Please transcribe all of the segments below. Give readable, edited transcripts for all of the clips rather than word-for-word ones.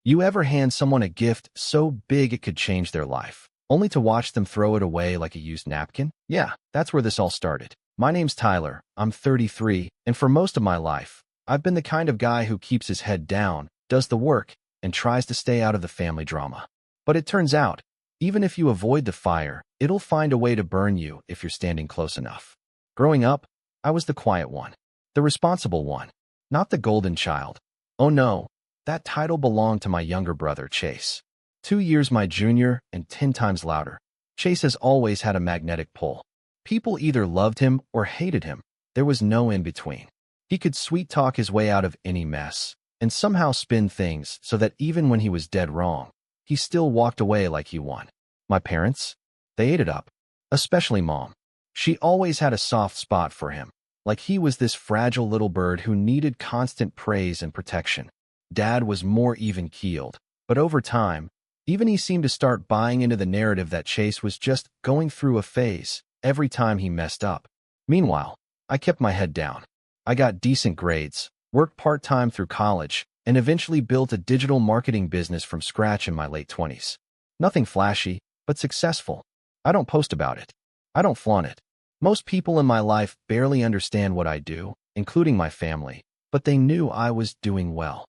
You ever hand someone a gift so big it could change their life, only to watch them throw it away like a used napkin? Yeah, that's where this all started. My name's Tyler, I'm 33, and for most of my life, I've been the kind of guy who keeps his head down, does the work, and tries to stay out of the family drama. But it turns out, even if you avoid the fire, it'll find a way to burn you if you're standing close enough. Growing up, I was the quiet one, the responsible one, not the golden child. Oh no, that title belonged to my younger brother, Chase. 2 years my junior and 10 times louder. Chase has always had a magnetic pull. People either loved him or hated him. There was no in between. He could sweet-talk his way out of any mess and somehow spin things so that even when he was dead wrong, he still walked away like he won. My parents? They ate it up. Especially Mom. She always had a soft spot for him, like he was this fragile little bird who needed constant praise and protection. Dad was more even-keeled, but over time, even he seemed to start buying into the narrative that Chase was just going through a phase every time he messed up. Meanwhile, I kept my head down. I got decent grades, worked part-time through college, and eventually built a digital marketing business from scratch in my late 20s. Nothing flashy, but successful. I don't post about it. I don't flaunt it. Most people in my life barely understand what I do, including my family, but they knew I was doing well.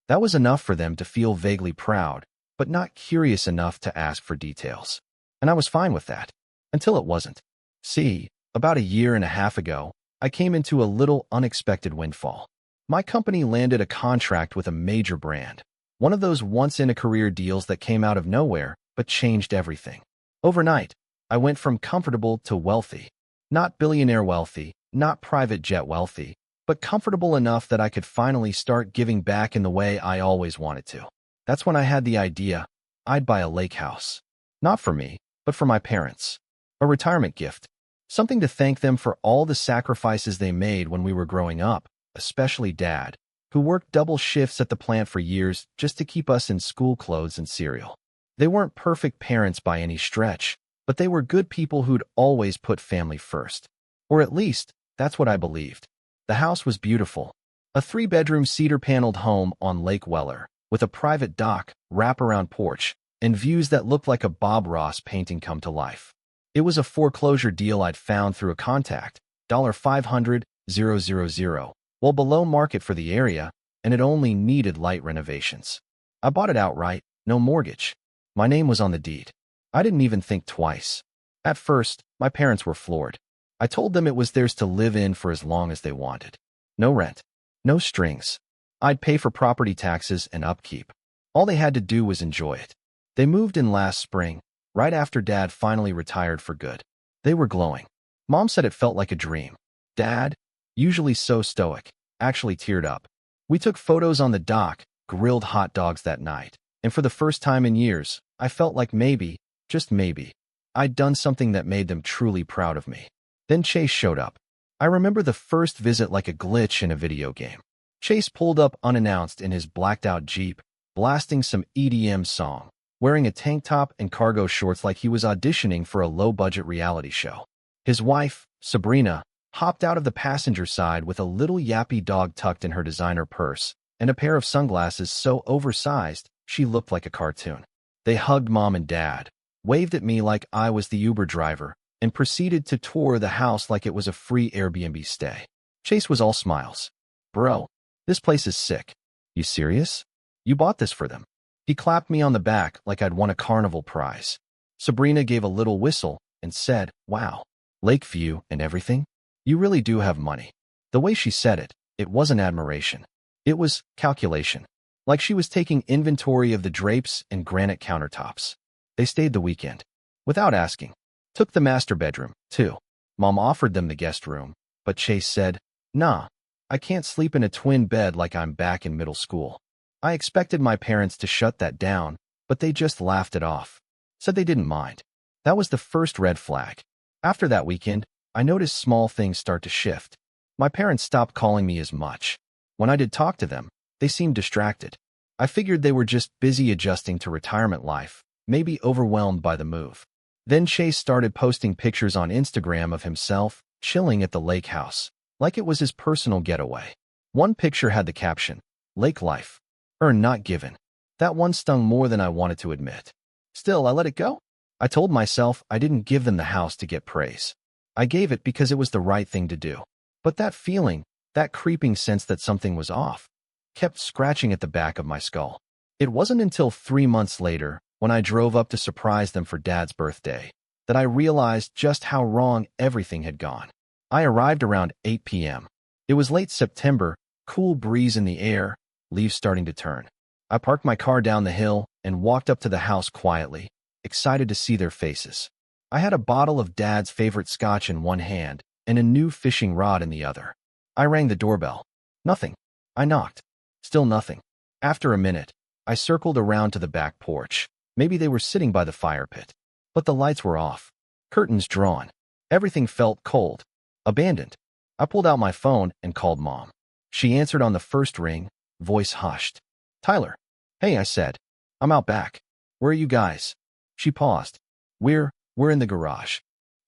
That was enough for them to feel vaguely proud, but not curious enough to ask for details. And I was fine with that, until it wasn't. See, about a year and a half ago, I came into a little unexpected windfall. My company landed a contract with a major brand, one of those once-in-a-career deals that came out of nowhere but changed everything. Overnight, I went from comfortable to wealthy. Not billionaire wealthy, not private jet wealthy, but comfortable enough that I could finally start giving back in the way I always wanted to. That's when I had the idea I'd buy a lake house. Not for me, but for my parents. A retirement gift. Something to thank them for all the sacrifices they made when we were growing up, especially Dad, who worked double shifts at the plant for years just to keep us in school clothes and cereal. They weren't perfect parents by any stretch, but they were good people who'd always put family first. Or at least, that's what I believed. The house was beautiful. A 3-bedroom cedar-paneled home on Lake Weller, with a private dock, wraparound porch, and views that looked like a Bob Ross painting come to life. It was a foreclosure deal I'd found through a contact, $500,000, well below market for the area, and it only needed light renovations. I bought it outright, no mortgage. My name was on the deed. I didn't even think twice. At first, my parents were floored. I told them it was theirs to live in for as long as they wanted. No rent. No strings. I'd pay for property taxes and upkeep. All they had to do was enjoy it. They moved in last spring, right after Dad finally retired for good. They were glowing. Mom said it felt like a dream. Dad, usually so stoic, actually teared up. We took photos on the dock, grilled hot dogs that night, and for the first time in years, I felt like maybe, just maybe, I'd done something that made them truly proud of me. Then Chase showed up. I remember the first visit like a glitch in a video game. Chase pulled up unannounced in his blacked-out Jeep, blasting some EDM song, wearing a tank top and cargo shorts like he was auditioning for a low-budget reality show. His wife, Sabrina, hopped out of the passenger side with a little yappy dog tucked in her designer purse and a pair of sunglasses so oversized she looked like a cartoon. They hugged Mom and Dad, waved at me like I was the Uber driver, and proceeded to tour the house like it was a free Airbnb stay. Chase was all smiles. "Bro, this place is sick. You serious? You bought this for them." He clapped me on the back like I'd won a carnival prize. Sabrina gave a little whistle and said, "Wow, Lakeview and everything? You really do have money." The way she said it, it wasn't admiration. It was calculation. Like she was taking inventory of the drapes and granite countertops. They stayed the weekend. Without asking. Took the master bedroom, too. Mom offered them the guest room, but Chase said, "Nah, I can't sleep in a twin bed like I'm back in middle school." I expected my parents to shut that down, but they just laughed it off. Said they didn't mind. That was the first red flag. After that weekend, I noticed small things start to shift. My parents stopped calling me as much. When I did talk to them, they seemed distracted. I figured they were just busy adjusting to retirement life, maybe overwhelmed by the move. Then Chase started posting pictures on Instagram of himself, chilling at the Lakehouse, like it was his personal getaway. One picture had the caption, "Lake life. Earn not given." That one stung more than I wanted to admit. Still, I let it go. I told myself I didn't give them the house to get praise. I gave it because it was the right thing to do. But that feeling, that creeping sense that something was off, kept scratching at the back of my skull. It wasn't until 3 months later, when I drove up to surprise them for Dad's birthday, that I realized just how wrong everything had gone. I arrived around 8 p.m. It was late September, cool breeze in the air, leaves starting to turn. I parked my car down the hill and walked up to the house quietly, excited to see their faces. I had a bottle of Dad's favorite scotch in one hand and a new fishing rod in the other. I rang the doorbell. Nothing. I knocked. Still nothing. After a minute, I circled around to the back porch. Maybe they were sitting by the fire pit. But the lights were off. Curtains drawn. Everything felt cold. Abandoned. I pulled out my phone and called Mom. She answered on the first ring, voice hushed. Tyler. Hey, I said. I'm out back. Where are you guys? She paused. We're in the garage.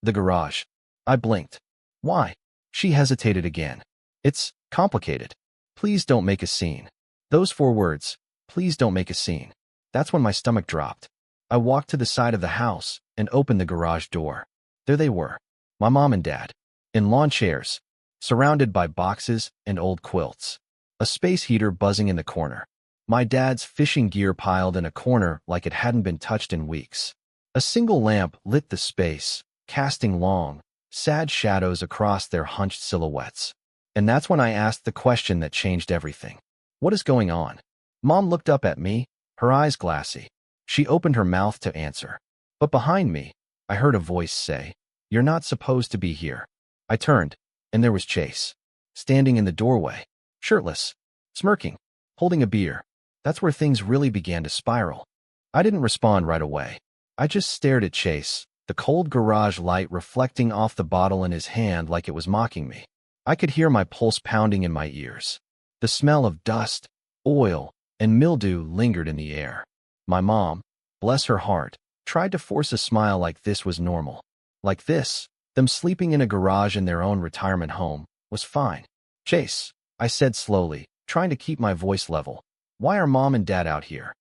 The garage. I blinked. Why? She hesitated again. It's complicated. Please don't make a scene. Those 4 words. Please don't make a scene. That's when my stomach dropped. I walked to the side of the house and opened the garage door. There they were. My mom and dad. In lawn chairs. Surrounded by boxes and old quilts. A space heater buzzing in the corner. My dad's fishing gear piled in a corner like it hadn't been touched in weeks. A single lamp lit the space, casting long, sad shadows across their hunched silhouettes. And that's when I asked the question that changed everything. What is going on? Mom looked up at me, her eyes glassy. She opened her mouth to answer. But behind me, I heard a voice say, You're not supposed to be here. I turned, and there was Chase, standing in the doorway, shirtless, smirking, holding a beer. That's where things really began to spiral. I didn't respond right away. I just stared at Chase, the cold garage light reflecting off the bottle in his hand like it was mocking me. I could hear my pulse pounding in my ears. The smell of dust, oil, and mildew lingered in the air. My mom, bless her heart, tried to force a smile like this was normal. Like this, them sleeping in a garage in their own retirement home, was fine. Chase, I said slowly, trying to keep my voice level. Why are Mom and Dad out here?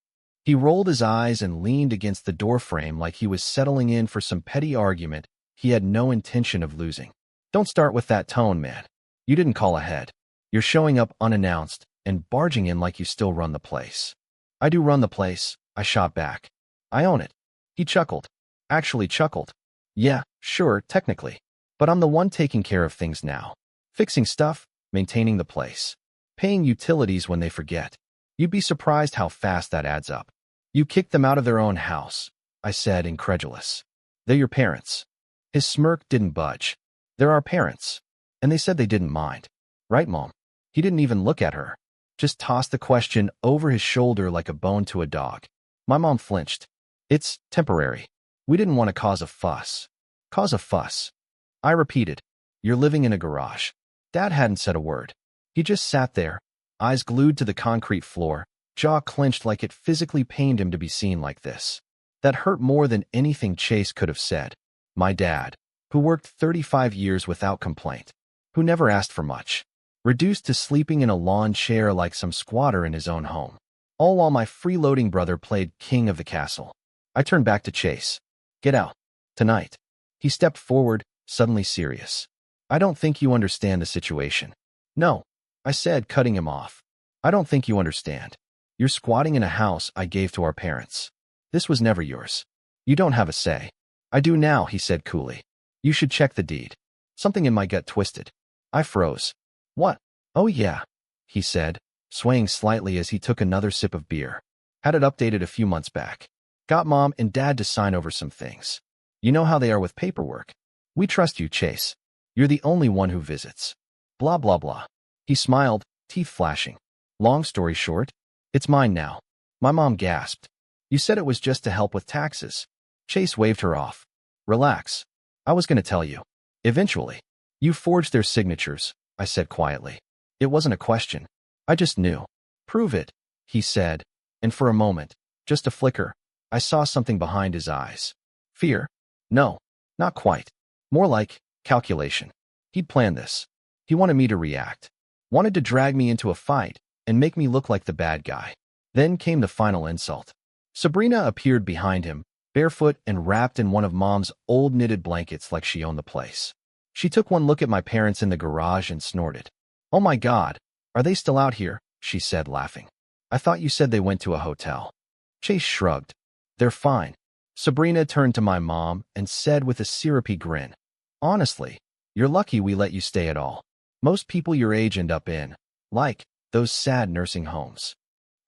He rolled his eyes and leaned against the doorframe like he was settling in for some petty argument he had no intention of losing. Don't start with that tone, man. You didn't call ahead. You're showing up unannounced and barging in like you still run the place. I do run the place, I shot back. I own it. He chuckled. Actually chuckled. Yeah, sure, technically. But I'm the one taking care of things now. Fixing stuff, maintaining the place. Paying utilities when they forget. You'd be surprised how fast that adds up. You kicked them out of their own house, I said, incredulous. They're your parents. His smirk didn't budge. They're our parents. And they said they didn't mind. Right, Mom? He didn't even look at her. Just tossed the question over his shoulder like a bone to a dog. My mom flinched. It's temporary. We didn't want to cause a fuss. Cause a fuss. I repeated. You're living in a garage. Dad hadn't said a word. He just sat there, eyes glued to the concrete floor, jaw clenched like it physically pained him to be seen like this. That hurt more than anything Chase could have said. My dad, who worked 35 years without complaint, who never asked for much, reduced to sleeping in a lawn chair like some squatter in his own home. All while my freeloading brother played king of the castle. I turned back to Chase. Get out. Tonight. He stepped forward, suddenly serious. I don't think you understand the situation. No, I said, cutting him off. I don't think you understand. You're squatting in a house I gave to our parents. This was never yours. You don't have a say. I do now, he said coolly. You should check the deed. Something in my gut twisted. I froze. What? Oh yeah, he said, swaying slightly as he took another sip of beer. Had it updated a few months back. Got Mom and Dad to sign over some things. You know how they are with paperwork. We trust you, Chase. You're the only one who visits. Blah, blah, blah. He smiled, teeth flashing. Long story short, it's mine now. My mom gasped. You said it was just to help with taxes. Chase waved her off. Relax. I was going to tell you. Eventually. You forged their signatures, I said quietly. It wasn't a question. I just knew. Prove it, he said, and for a moment, just a flicker, I saw something behind his eyes. Fear? No, not quite. More like calculation. He'd planned this. He wanted me to react. Wanted to drag me into a fight and make me look like the bad guy. Then came the final insult. Sabrina appeared behind him, barefoot and wrapped in one of Mom's old knitted blankets like she owned the place. She took one look at my parents in the garage and snorted. "Oh my God, are they still out here?" she said, laughing. "I thought you said they went to a hotel." Chase shrugged. "They're fine." Sabrina turned to my mom and said with a syrupy grin, "Honestly, you're lucky we let you stay at all. Most people your age end up in, like, those sad nursing homes."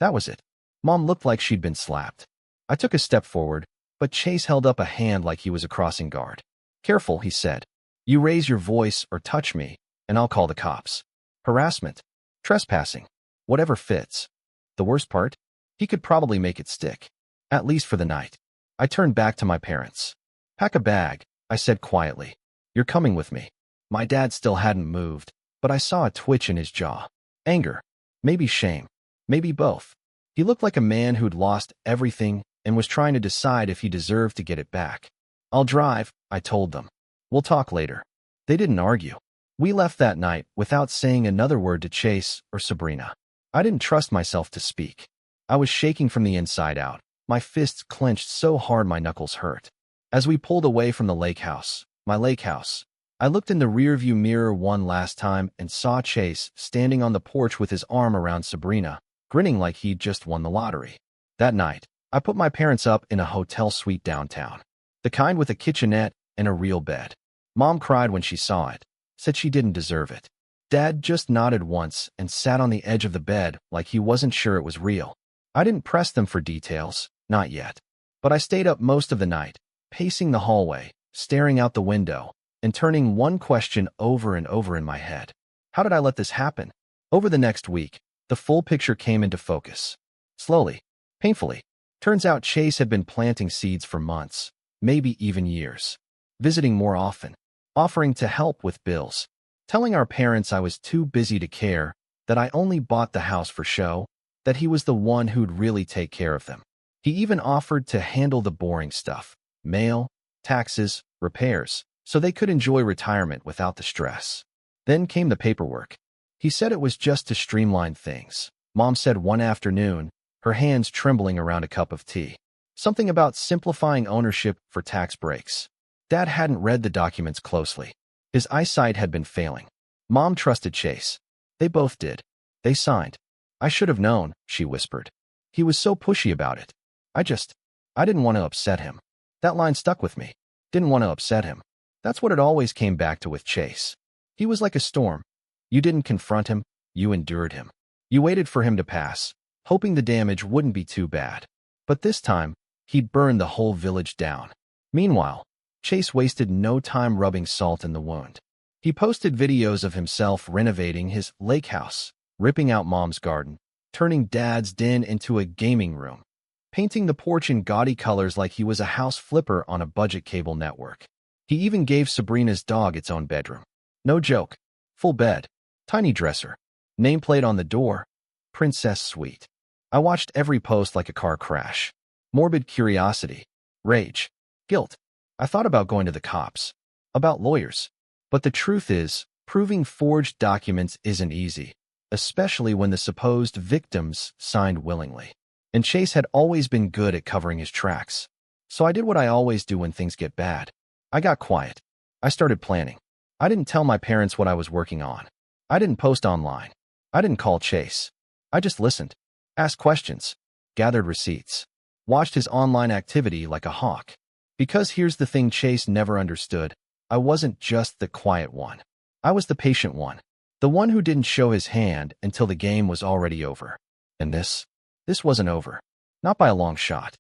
That was it. Mom looked like she'd been slapped. I took a step forward, but Chase held up a hand like he was a crossing guard. "Careful," he said. "You raise your voice or touch me, and I'll call the cops. Harassment, trespassing, whatever fits." The worst part? He could probably make it stick, at least for the night. I turned back to my parents. "Pack a bag," I said quietly. "You're coming with me." My dad still hadn't moved, but I saw a twitch in his jaw. Anger, maybe shame, maybe both. He looked like a man who'd lost everything and was trying to decide if he deserved to get it back. "I'll drive," I told them. "We'll talk later." They didn't argue. We left that night without saying another word to Chase or Sabrina. I didn't trust myself to speak. I was shaking from the inside out, my fists clenched so hard my knuckles hurt. As we pulled away from the Lakehouse, my Lakehouse, I looked in the rearview mirror one last time and saw Chase standing on the porch with his arm around Sabrina, grinning like he'd just won the lottery. That night, I put my parents up in a hotel suite downtown, the kind with a kitchenette and a real bed. Mom cried when she saw it, said she didn't deserve it. Dad just nodded once and sat on the edge of the bed like he wasn't sure it was real. I didn't press them for details, not yet. But I stayed up most of the night, pacing the hallway, staring out the window, and turning one question over and over in my head. How did I let this happen? Over the next week, the full picture came into focus. Slowly, painfully. Turns out Chase had been planting seeds for months, maybe even years. Visiting more often, offering to help with bills, telling our parents I was too busy to care, that I only bought the house for show, that he was the one who'd really take care of them. He even offered to handle the boring stuff, mail, taxes, repairs, so they could enjoy retirement without the stress. Then came the paperwork. He said it was just to streamline things. Mom said one afternoon, her hands trembling around a cup of tea. Something about simplifying ownership for tax breaks. Dad hadn't read the documents closely. His eyesight had been failing. Mom trusted Chase. They both did. They signed. "I should have known," she whispered. "He was so pushy about it. I didn't want to upset him." That line stuck with me. Didn't want to upset him. That's what it always came back to with Chase. He was like a storm. You didn't confront him, you endured him. You waited for him to pass, hoping the damage wouldn't be too bad. But this time, he'd burned the whole village down. Meanwhile, Chase wasted no time rubbing salt in the wound. He posted videos of himself renovating his lake house, ripping out Mom's garden, turning Dad's den into a gaming room, painting the porch in gaudy colors like he was a house flipper on a budget cable network. He even gave Sabrina's dog its own bedroom. No joke. Full bed, tiny dresser, nameplate on the door, Princess Suite. I watched every post like a car crash. Morbid curiosity, rage, guilt. I thought about going to the cops, about lawyers. But the truth is, proving forged documents isn't easy, especially when the supposed victims signed willingly. And Chase had always been good at covering his tracks. So I did what I always do when things get bad. I got quiet. I started planning. I didn't tell my parents what I was working on. I didn't post online. I didn't call Chase. I just listened, asked questions, gathered receipts, watched his online activity like a hawk. Because here's the thing Chase never understood. I wasn't just the quiet one. I was the patient one. The one who didn't show his hand until the game was already over. And this wasn't over. Not by a long shot.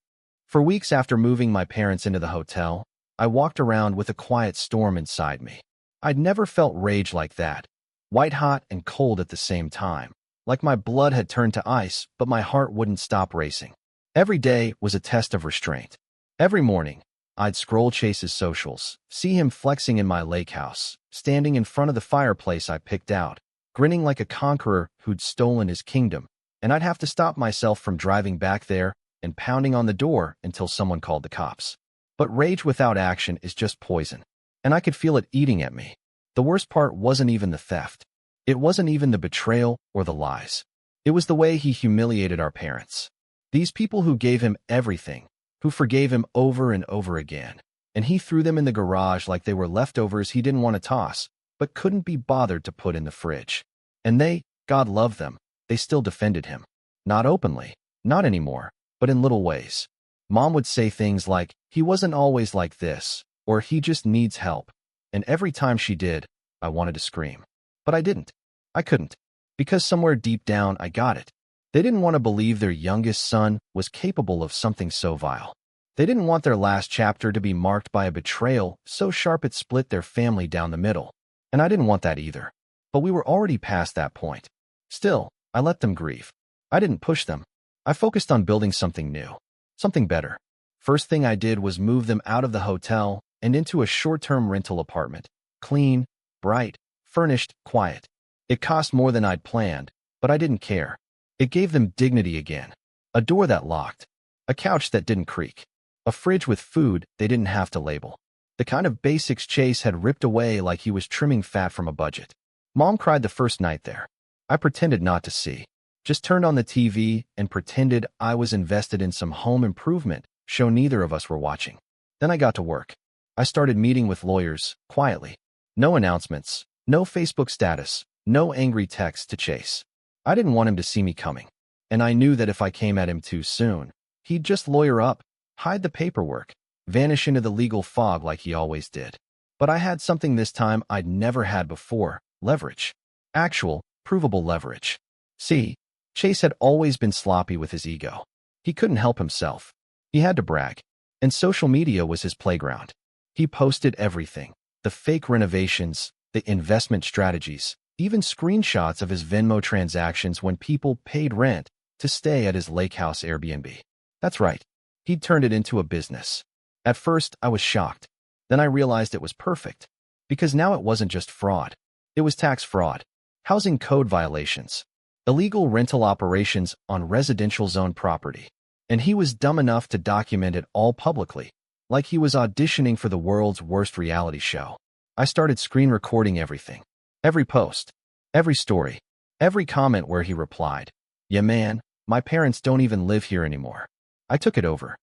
For weeks after moving my parents into the hotel, I walked around with a quiet storm inside me. I'd never felt rage like that. White hot and cold at the same time. Like my blood had turned to ice, but my heart wouldn't stop racing. Every day was a test of restraint. Every morning, I'd scroll Chase's socials, see him flexing in my lake house, standing in front of the fireplace I picked out, grinning like a conqueror who'd stolen his kingdom, and I'd have to stop myself from driving back there and pounding on the door until someone called the cops. But rage without action is just poison, and I could feel it eating at me. The worst part wasn't even the theft. It wasn't even the betrayal or the lies. It was the way he humiliated our parents. These people who gave him everything, who forgave him over and over again, and he threw them in the garage like they were leftovers he didn't want to toss, but couldn't be bothered to put in the fridge. And they, God love them, they still defended him. Not openly, not anymore, but in little ways. Mom would say things like, he wasn't always like this, or he just needs help. And every time she did, I wanted to scream. But I didn't. I couldn't. Because somewhere deep down, I got it. They didn't want to believe their youngest son was capable of something so vile. They didn't want their last chapter to be marked by a betrayal so sharp it split their family down the middle. And I didn't want that either. But we were already past that point. Still, I let them grieve. I didn't push them. I focused on building something new. Something better. First thing I did was move them out of the hotel and into a short-term rental apartment. Clean, bright, furnished, quiet. It cost more than I'd planned, but I didn't care. It gave them dignity again. A door that locked. A couch that didn't creak. A fridge with food they didn't have to label. The kind of basics Chase had ripped away like he was trimming fat from a budget. Mom cried the first night there. I pretended not to see. Just turned on the TV and pretended I was invested in some home improvement show neither of us were watching. Then I got to work. I started meeting with lawyers, quietly. No announcements, no Facebook status, no angry texts to Chase. I didn't want him to see me coming. And I knew that if I came at him too soon, he'd just lawyer up, hide the paperwork, vanish into the legal fog like he always did. But I had something this time I'd never had before, leverage. Actual, provable leverage. See, Chase had always been sloppy with his ego. He couldn't help himself. He had to brag. And social media was his playground. He posted everything. The fake renovations, the investment strategies, even screenshots of his Venmo transactions when people paid rent to stay at his Lakehouse Airbnb. That's right. He'd turned it into a business. At first, I was shocked. Then I realized it was perfect. Because now it wasn't just fraud. It was tax fraud, housing code violations, illegal rental operations on residential zone property. And he was dumb enough to document it all publicly, like he was auditioning for the world's worst reality show. I started screen recording everything. Every post, every story, every comment where he replied, "Yeah man, my parents don't even live here anymore." I took it over.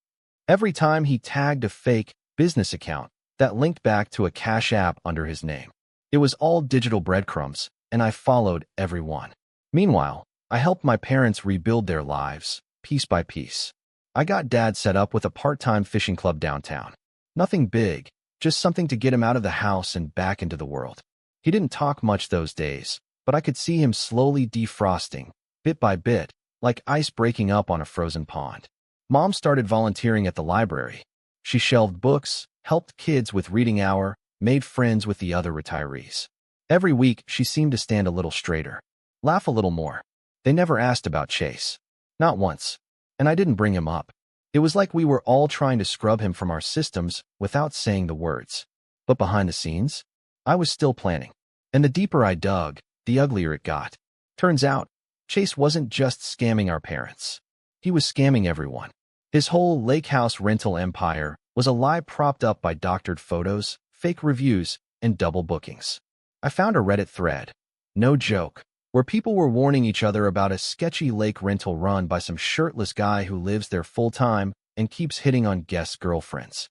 Every time he tagged a fake business account that linked back to a Cash App under his name. It was all digital breadcrumbs, and I followed every one. Meanwhile, I helped my parents rebuild their lives, piece by piece. I got Dad set up with a part-time fishing club downtown. Nothing big, just something to get him out of the house and back into the world. He didn't talk much those days, but I could see him slowly defrosting, bit by bit, like ice breaking up on a frozen pond. Mom started volunteering at the library. She shelved books, helped kids with reading hour, made friends with the other retirees. Every week, she seemed to stand a little straighter, laugh a little more. They never asked about Chase. Not once. And I didn't bring him up. It was like we were all trying to scrub him from our systems without saying the words. But behind the scenes, I was still planning. And the deeper I dug, the uglier it got. Turns out, Chase wasn't just scamming our parents. He was scamming everyone. His whole Lakehouse rental empire was a lie propped up by doctored photos, fake reviews, and double bookings. I found a Reddit thread, no joke, where people were warning each other about a sketchy lake rental run by some shirtless guy who lives there full-time and keeps hitting on guest girlfriends.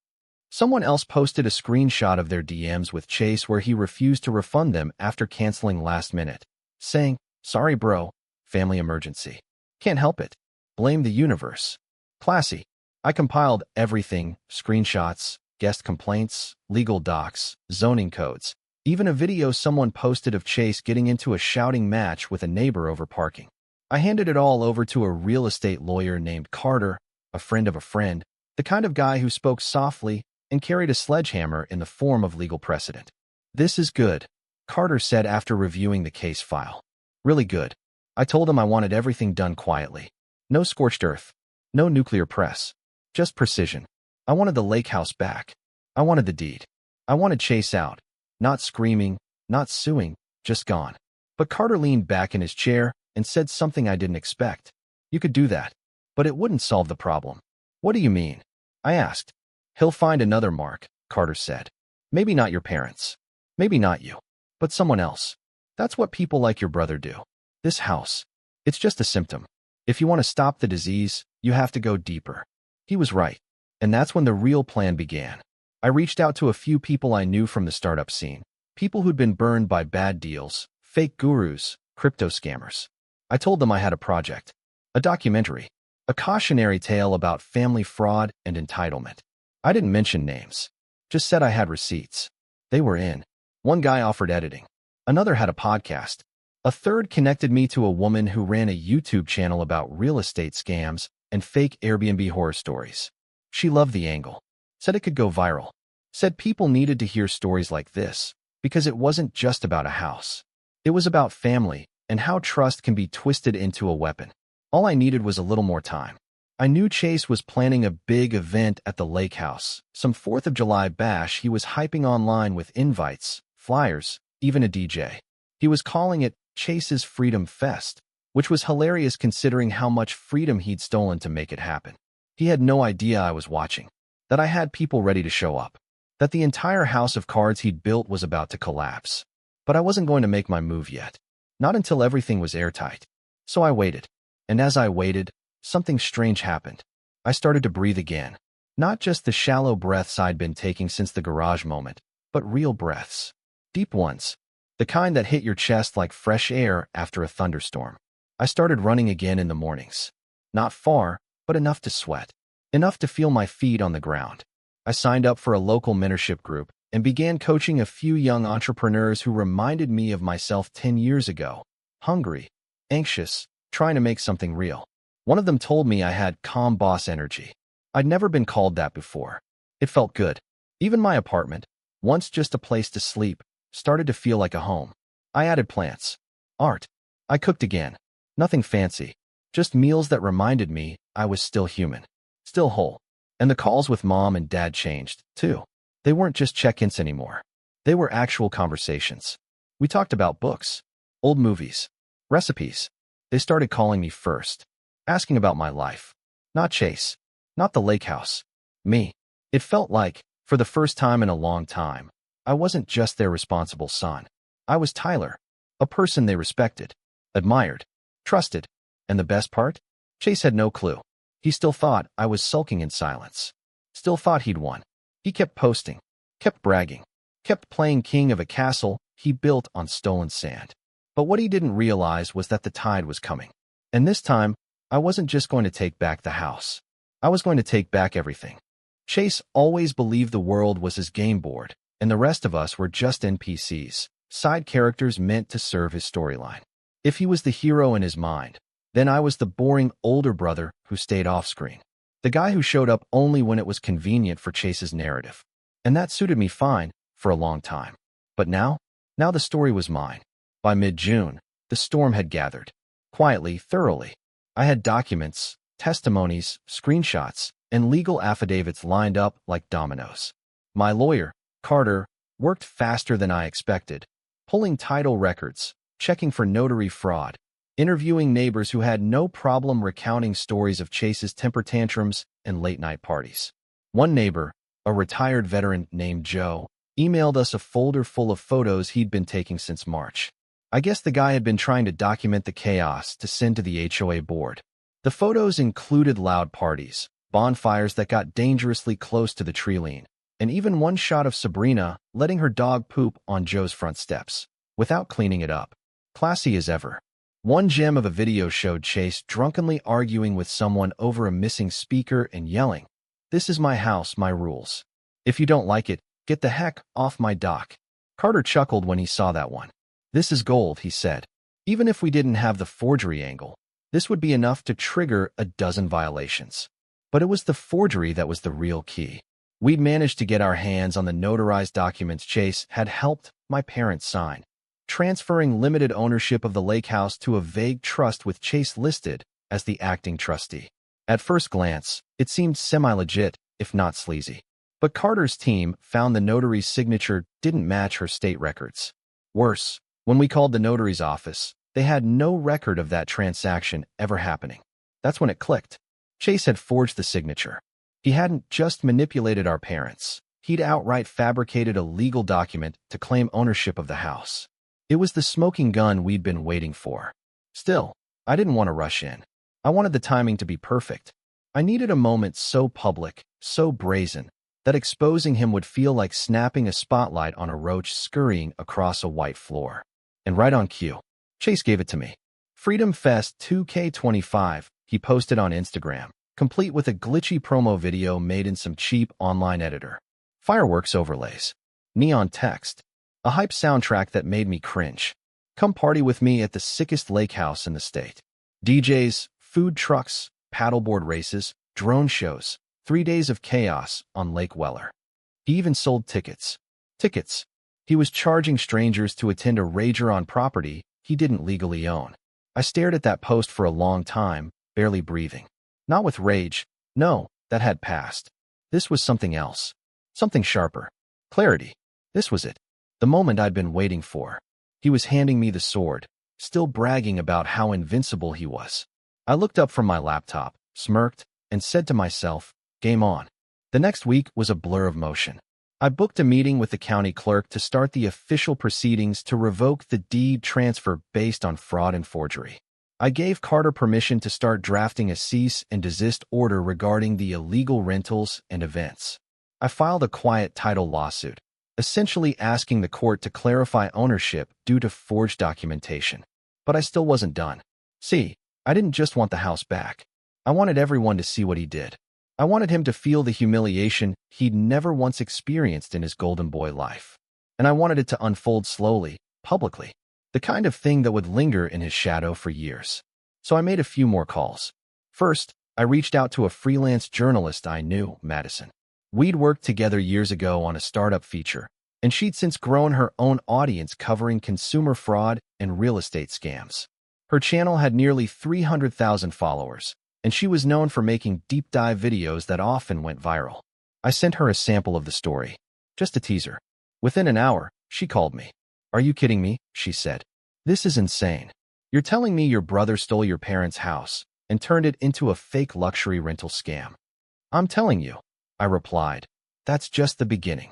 Someone else posted a screenshot of their DMs with Chase where he refused to refund them after canceling last minute, saying, "Sorry bro, family emergency. Can't help it. Blame the universe." Classy. I compiled everything, screenshots, guest complaints, legal docs, zoning codes, even a video someone posted of Chase getting into a shouting match with a neighbor over parking. I handed it all over to a real estate lawyer named Carter, a friend of a friend, the kind of guy who spoke softly and carried a sledgehammer in the form of legal precedent. "This is good," Carter said after reviewing the case file. "Really good." I told him I wanted everything done quietly. No scorched earth. No nuclear press. Just precision. I wanted the Lakehouse back. I wanted the deed. I wanted Chase out. Not screaming, not suing, just gone. But Carter leaned back in his chair and said something I didn't expect. "You could do that, but it wouldn't solve the problem." "What do you mean?" I asked. "He'll find another mark," Carter said. "Maybe not your parents. Maybe not you. But someone else. That's what people like your brother do. This house. It's just a symptom. If you want to stop the disease, you have to go deeper. He was right. And that's when the real plan began. I reached out to a few people I knew from the startup scene, people who'd been burned by bad deals, fake gurus, crypto scammers. I told them I had a project, a documentary, a cautionary tale about family fraud and entitlement. I didn't mention names, just said I had receipts. They were in. One guy offered editing. Another had a podcast. A third connected me to a woman who ran a YouTube channel about real estate scams and fake Airbnb horror stories. She loved the angle, said it could go viral, said people needed to hear stories like this because it wasn't just about a house. It was about family and how trust can be twisted into a weapon. All I needed was a little more time. I knew Chase was planning a big event at the Lakehouse, some 4th of July bash he was hyping online with invites, flyers, even a DJ. He was calling it Chase's Freedom Fest, which was hilarious considering how much freedom he'd stolen to make it happen. He had no idea I was watching, that I had people ready to show up, that the entire house of cards he'd built was about to collapse. But I wasn't going to make my move yet, not until everything was airtight. So I waited, and as I waited, something strange happened. I started to breathe again, not just the shallow breaths I'd been taking since the garage moment, but real breaths, deep ones, the kind that hit your chest like fresh air after a thunderstorm. I started running again in the mornings. Not far, but enough to sweat, enough to feel my feet on the ground. I signed up for a local mentorship group and began coaching a few young entrepreneurs who reminded me of myself 10 years ago, hungry, anxious, trying to make something real. One of them told me I had calm boss energy. I'd never been called that before. It felt good. Even my apartment, once just a place to sleep, started to feel like a home. I added plants, art. I cooked again. Nothing fancy, just meals that reminded me I was still human, still whole. And the calls with mom and dad changed, too. They weren't just check-ins anymore. They were actual conversations. We talked about books, old movies, recipes. They started calling me first, asking about my life. Not Chase, not the Lakehouse, me. It felt like, for the first time in a long time, I wasn't just their responsible son. I was Tyler, a person they respected, admired, trusted. And the best part? Chase had no clue. He still thought I was sulking in silence. Still thought he'd won. He kept posting, kept bragging, kept playing king of a castle he built on stolen sand. But what he didn't realize was that the tide was coming. And this time, I wasn't just going to take back the house. I was going to take back everything. Chase always believed the world was his game board, and the rest of us were just NPCs, side characters meant to serve his storyline. If he was the hero in his mind, then I was the boring older brother who stayed off-screen. The guy who showed up only when it was convenient for Chase's narrative. And that suited me fine for a long time. But now the story was mine. By mid-June, the storm had gathered. Quietly, thoroughly. I had documents, testimonies, screenshots, and legal affidavits lined up like dominoes. My lawyer, Carter, worked faster than I expected, pulling title records, checking for notary fraud, interviewing neighbors who had no problem recounting stories of Chase's temper tantrums and late-night parties. One neighbor, a retired veteran named Joe, emailed us a folder full of photos he'd been taking since March. I guess the guy had been trying to document the chaos to send to the HOA board. The photos included loud parties, bonfires that got dangerously close to the tree line, and even one shot of Sabrina letting her dog poop on Joe's front steps, without cleaning it up. Classy as ever. One gem of a video showed Chase drunkenly arguing with someone over a missing speaker and yelling, "This is my house, my rules. If you don't like it, get the heck off my dock." Carter chuckled when he saw that one. "This is gold," he said. "Even if we didn't have the forgery angle, this would be enough to trigger a dozen violations." But it was the forgery that was the real key. We'd managed to get our hands on the notarized documents Chase had helped my parents sign, transferring limited ownership of the Lakehouse to a vague trust with Chase listed as the acting trustee. At first glance, it seemed semi-legit, if not sleazy. But Carter's team found the notary's signature didn't match her state records. Worse, when we called the notary's office, they had no record of that transaction ever happening. That's when it clicked. Chase had forged the signature. He hadn't just manipulated our parents. He'd outright fabricated a legal document to claim ownership of the house. It was the smoking gun we'd been waiting for. Still, I didn't want to rush in. I wanted the timing to be perfect. I needed a moment so public, so brazen, that exposing him would feel like snapping a spotlight on a roach scurrying across a white floor. And right on cue, Chase gave it to me. Freedom Fest 2K25, he posted on Instagram, complete with a glitchy promo video made in some cheap online editor. Fireworks overlays. Neon text. A hype soundtrack that made me cringe. Come party with me at the sickest Lakehouse in the state. DJs, food trucks, paddleboard races, drone shows, 3 days of chaos on Lake Weller. He even sold tickets. Tickets. He was charging strangers to attend a rager on property he didn't legally own. I stared at that post for a long time, barely breathing. Not with rage. No, that had passed. This was something else. Something sharper. Clarity. This was it. The moment I'd been waiting for. He was handing me the sword, still bragging about how invincible he was. I looked up from my laptop, smirked, and said to myself, game on. The next week was a blur of motion. I booked a meeting with the county clerk to start the official proceedings to revoke the deed transfer based on fraud and forgery. I gave Carter permission to start drafting a cease and desist order regarding the illegal rentals and events. I filed a quiet title lawsuit, essentially asking the court to clarify ownership due to forged documentation. But I still wasn't done. See, I didn't just want the house back. I wanted everyone to see what he did. I wanted him to feel the humiliation he'd never once experienced in his golden boy life. And I wanted it to unfold slowly, publicly. The kind of thing that would linger in his shadow for years. So I made a few more calls. First, I reached out to a freelance journalist I knew, Madison. We'd worked together years ago on a startup feature, and she'd since grown her own audience covering consumer fraud and real estate scams. Her channel had nearly 300,000 followers, and she was known for making deep dive videos that often went viral. I sent her a sample of the story, just a teaser. Within an hour, she called me. Are you kidding me? She said. This is insane. You're telling me your brother stole your parents' house and turned it into a fake luxury rental scam. I'm telling you, I replied. That's just the beginning.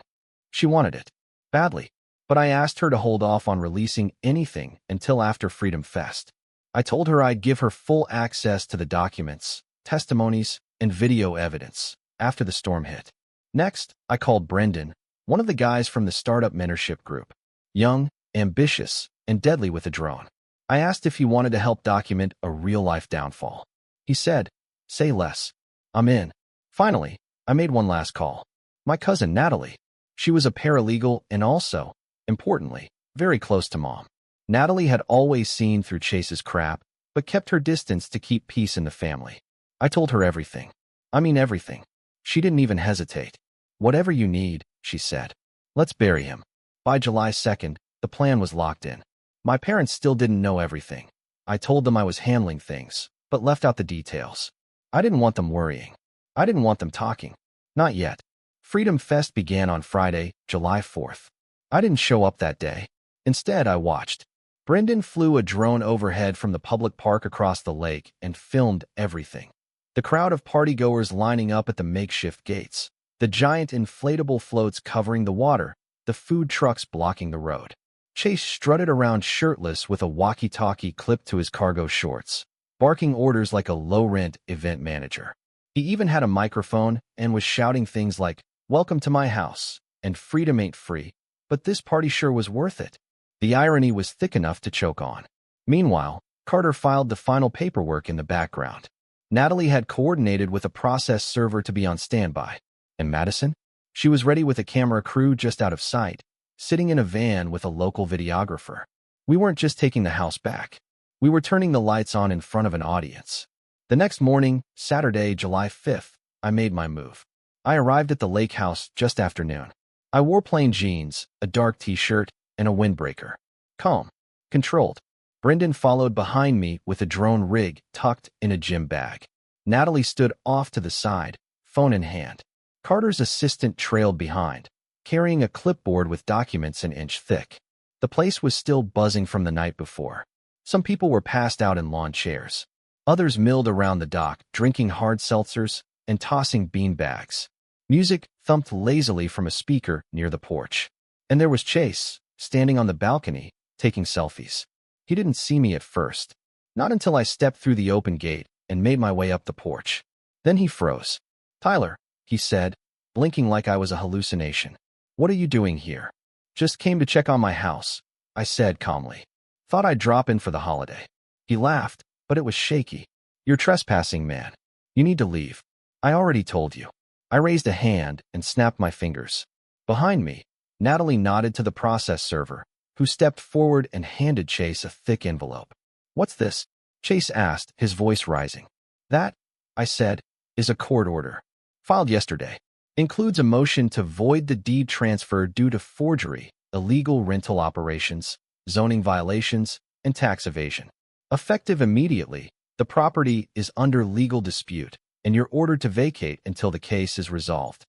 She wanted it. Badly. But I asked her to hold off on releasing anything until after Freedom Fest. I told her I'd give her full access to the documents, testimonies, and video evidence after the storm hit. Next, I called Brendan, one of the guys from the startup mentorship group. Young, ambitious, and deadly with a drone. I asked if he wanted to help document a real-life downfall. He said, say less. I'm in. Finally, I made one last call. My cousin Natalie. She was a paralegal and also, importantly, very close to Mom. Natalie had always seen through Chase's crap, but kept her distance to keep peace in the family. I told her everything. I mean everything. She didn't even hesitate. Whatever you need, she said. Let's bury him. By July 2nd, the plan was locked in. My parents still didn't know everything. I told them I was handling things, but left out the details. I didn't want them worrying. I didn't want them talking. Not yet. Freedom Fest began on Friday, July 4th. I didn't show up that day. Instead, I watched. Brendan flew a drone overhead from the public park across the lake and filmed everything. The crowd of partygoers lining up at the makeshift gates, the giant inflatable floats covering the water, the food trucks blocking the road. Chase strutted around shirtless with a walkie-talkie clipped to his cargo shorts, barking orders like a low-rent event manager. He even had a microphone and was shouting things like, "Welcome to my house," and "Freedom ain't free, but this party sure was worth it." The irony was thick enough to choke on. Meanwhile, Carter filed the final paperwork in the background. Natalie had coordinated with a process server to be on standby. And Madison? She was ready with a camera crew just out of sight, sitting in a van with a local videographer. We weren't just taking the house back. We were turning the lights on in front of an audience. The next morning, Saturday, July 5th, I made my move. I arrived at the Lakehouse just after noon. I wore plain jeans, a dark t-shirt, and a windbreaker. Calm. Controlled. Brendan followed behind me with a drone rig tucked in a gym bag. Natalie stood off to the side, phone in hand. Carter's assistant trailed behind, carrying a clipboard with documents an inch thick. The place was still buzzing from the night before. Some people were passed out in lawn chairs. Others milled around the dock, drinking hard seltzers and tossing bean bags. Music thumped lazily from a speaker near the porch. And there was Chase, standing on the balcony, taking selfies. He didn't see me at first. Not until I stepped through the open gate and made my way up the porch. Then he froze. Tyler, he said, blinking like I was a hallucination. What are you doing here? Just came to check on my house, I said calmly. Thought I'd drop in for the holiday. He laughed, but it was shaky. You're trespassing, man. You need to leave. I already told you. I raised a hand and snapped my fingers. Behind me, Natalie nodded to the process server, who stepped forward and handed Chase a thick envelope. What's this? Chase asked, his voice rising. That, I said, is a court order. Filed yesterday. Includes a motion to void the deed transfer due to forgery, illegal rental operations, zoning violations, and tax evasion. Effective immediately, the property is under legal dispute, and you're ordered to vacate until the case is resolved.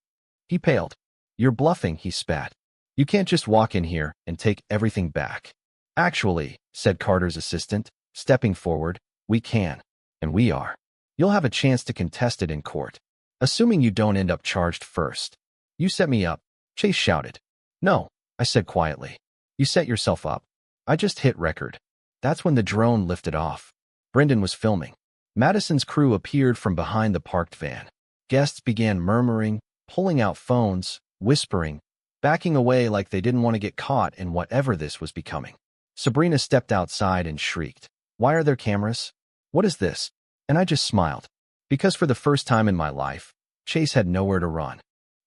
He paled. You're bluffing, he spat. You can't just walk in here and take everything back. Actually, said Carter's assistant, stepping forward, we can, and we are. You'll have a chance to contest it in court, assuming you don't end up charged first. You set me up, Chase shouted. No, I said quietly. You set yourself up. I just hit record. That's when the drone lifted off. Brendan was filming. Madison's crew appeared from behind the parked van. Guests began murmuring, pulling out phones, whispering, backing away like they didn't want to get caught in whatever this was becoming. Sabrina stepped outside and shrieked, Why are there cameras? What is this? And I just smiled. Because for the first time in my life, Chase had nowhere to run.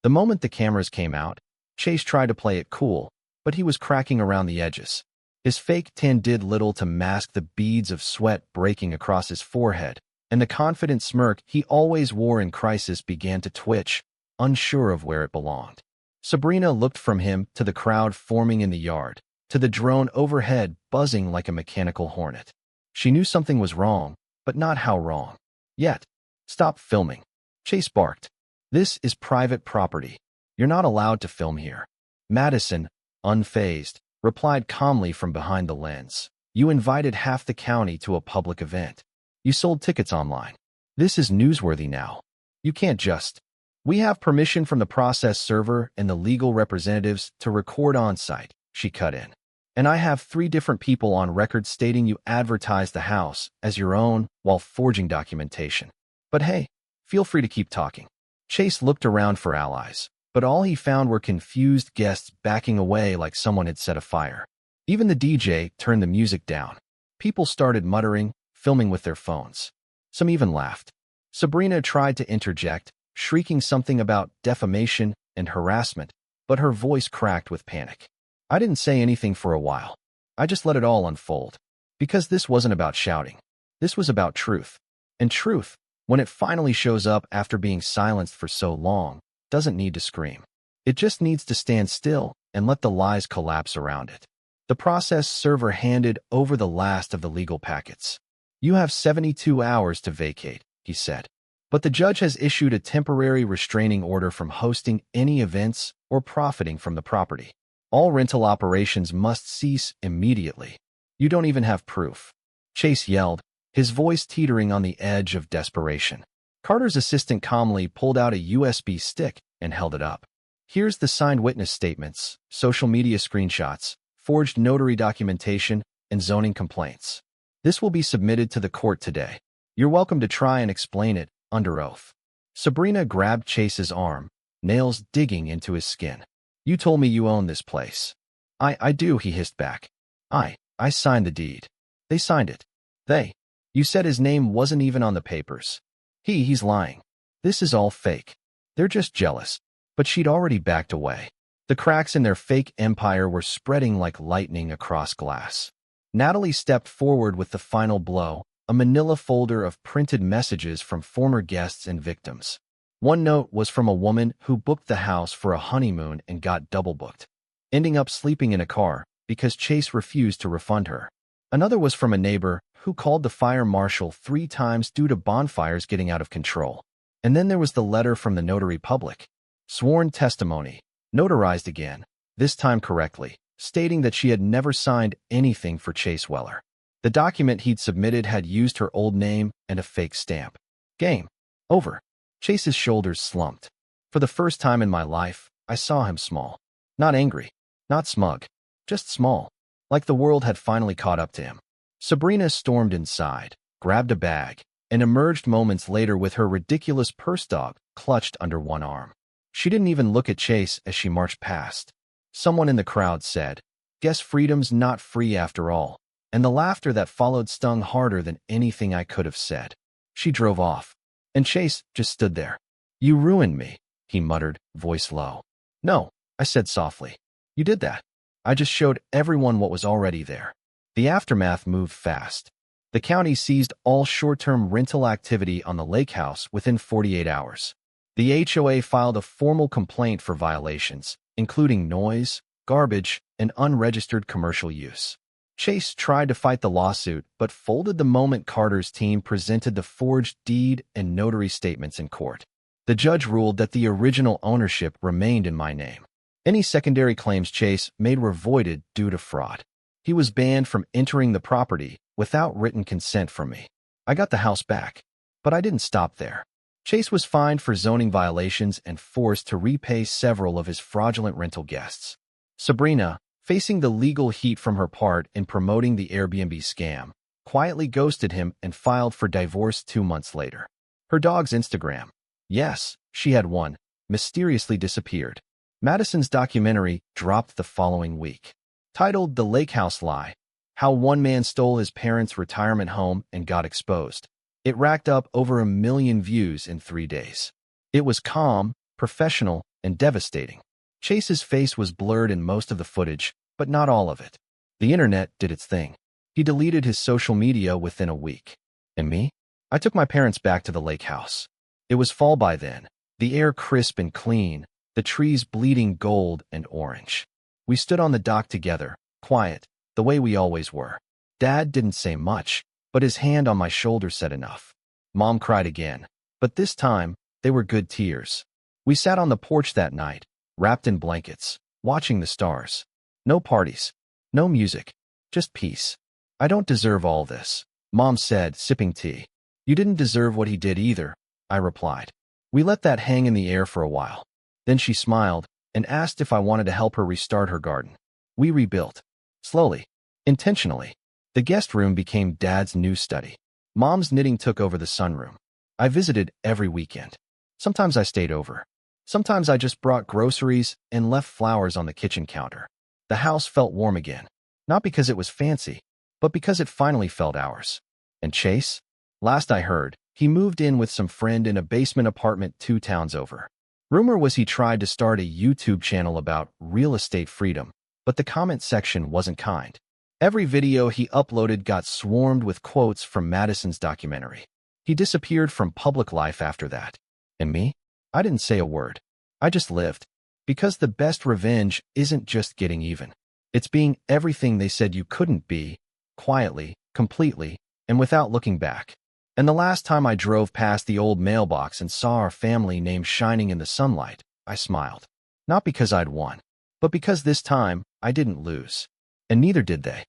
The moment the cameras came out, Chase tried to play it cool, but he was cracking around the edges. His fake tan did little to mask the beads of sweat breaking across his forehead, and the confident smirk he always wore in crisis began to twitch, unsure of where it belonged. Sabrina looked from him to the crowd forming in the yard, to the drone overhead buzzing like a mechanical hornet. She knew something was wrong, but not how wrong. Yet. Stop filming. Chase barked. This is private property. You're not allowed to film here. Madison, unfazed, replied calmly from behind the lens. You invited half the county to a public event. You sold tickets online. This is newsworthy now. You can't just. We have permission from the process server and the legal representatives to record on-site, she cut in. And I have 3 different people on record stating you advertised the house as your own while forging documentation. But hey, feel free to keep talking. Chase looked around for allies, but all he found were confused guests backing away like someone had set a fire. Even the DJ turned the music down. People started muttering, filming with their phones. Some even laughed. Sabrina tried to interject, shrieking something about defamation and harassment, but her voice cracked with panic. I didn't say anything for a while. I just let it all unfold. Because this wasn't about shouting. This was about truth. And truth, when it finally shows up after being silenced for so long, doesn't need to scream. It just needs to stand still and let the lies collapse around it. The process server handed over the last of the legal packets. You have 72 hours to vacate, he said. But the judge has issued a temporary restraining order from hosting any events or profiting from the property. All rental operations must cease immediately. You don't even have proof. Chase yelled, his voice teetering on the edge of desperation. Carter's assistant calmly pulled out a USB stick and held it up. Here's the signed witness statements, social media screenshots, forged notary documentation, and zoning complaints. This will be submitted to the court today. You're welcome to try and explain it under oath. Sabrina grabbed Chase's arm, nails digging into his skin. You told me you own this place. I do, he hissed back. I signed the deed. They signed it. They. You said his name wasn't even on the papers. He's lying. This is all fake. They're just jealous. But she'd already backed away. The cracks in their fake empire were spreading like lightning across glass. Natalie stepped forward with the final blow, a manila folder of printed messages from former guests and victims. One note was from a woman who booked the house for a honeymoon and got double-booked, ending up sleeping in a car because Chase refused to refund her. Another was from a neighbor who called the fire marshal 3 times due to bonfires getting out of control. And then there was the letter from the notary public. Sworn testimony, notarized again, this time correctly, stating that she had never signed anything for Chase Weller. The document he'd submitted had used her old name and a fake stamp. Game. Over. Chase's shoulders slumped. For the first time in my life, I saw him small. Not angry. Not smug. Just small. Like the world had finally caught up to him. Sabrina stormed inside, grabbed a bag, and emerged moments later with her ridiculous purse dog clutched under one arm. She didn't even look at Chase as she marched past. Someone in the crowd said, "Guess freedom's not free after all," and the laughter that followed stung harder than anything I could have said. She drove off, and Chase just stood there. "You ruined me," he muttered, voice low. "No," I said softly. "You did that. I just showed everyone what was already there." The aftermath moved fast. The county seized all short-term rental activity on the Lakehouse within 48 hours. The HOA filed a formal complaint for violations, including noise, garbage, and unregistered commercial use. Chase tried to fight the lawsuit, but folded the moment Carter's team presented the forged deed and notary statements in court. The judge ruled that the original ownership remained in my name. Any secondary claims Chase made were voided due to fraud. He was banned from entering the property without written consent from me. I got the house back, but I didn't stop there. Chase was fined for zoning violations and forced to repay several of his fraudulent rental guests. Sabrina, facing the legal heat from her part in promoting the Airbnb scam, quietly ghosted him and filed for divorce 2 months later. Her dog's Instagram, yes, she had one, mysteriously disappeared. Madison's documentary dropped the following week. Titled The Lakehouse Lie, How One Man Stole His Parents' Retirement Home and Got Exposed. It racked up over 1 million views in 3 days. It was calm, professional, and devastating. Chase's face was blurred in most of the footage, but not all of it. The internet did its thing. He deleted his social media within a week. And me? I took my parents back to the Lakehouse. It was fall by then, the air crisp and clean, the trees bleeding gold and orange. We stood on the dock together, quiet, the way we always were. Dad didn't say much, but his hand on my shoulder said enough. Mom cried again, but this time, they were good tears. We sat on the porch that night, wrapped in blankets, watching the stars. No parties, no music, just peace. "I don't deserve all this," Mom said, sipping tea. "You didn't deserve what he did either," I replied. We let that hang in the air for a while. Then she smiled and asked if I wanted to help her restart her garden. We rebuilt. Slowly. Intentionally. The guest room became Dad's new study. Mom's knitting took over the sunroom. I visited every weekend. Sometimes I stayed over. Sometimes I just brought groceries and left flowers on the kitchen counter. The house felt warm again. Not because it was fancy, but because it finally felt ours. And Chase? Last I heard, he moved in with some friend in a basement apartment 2 towns over. Rumor was he tried to start a YouTube channel about real estate freedom, but the comment section wasn't kind. Every video he uploaded got swarmed with quotes from Madison's documentary. He disappeared from public life after that. And me? I didn't say a word. I just lived. Because the best revenge isn't just getting even. It's being everything they said you couldn't be, quietly, completely, and without looking back. And the last time I drove past the old mailbox and saw our family name shining in the sunlight, I smiled. Not because I'd won, but because this time I didn't lose. And neither did they.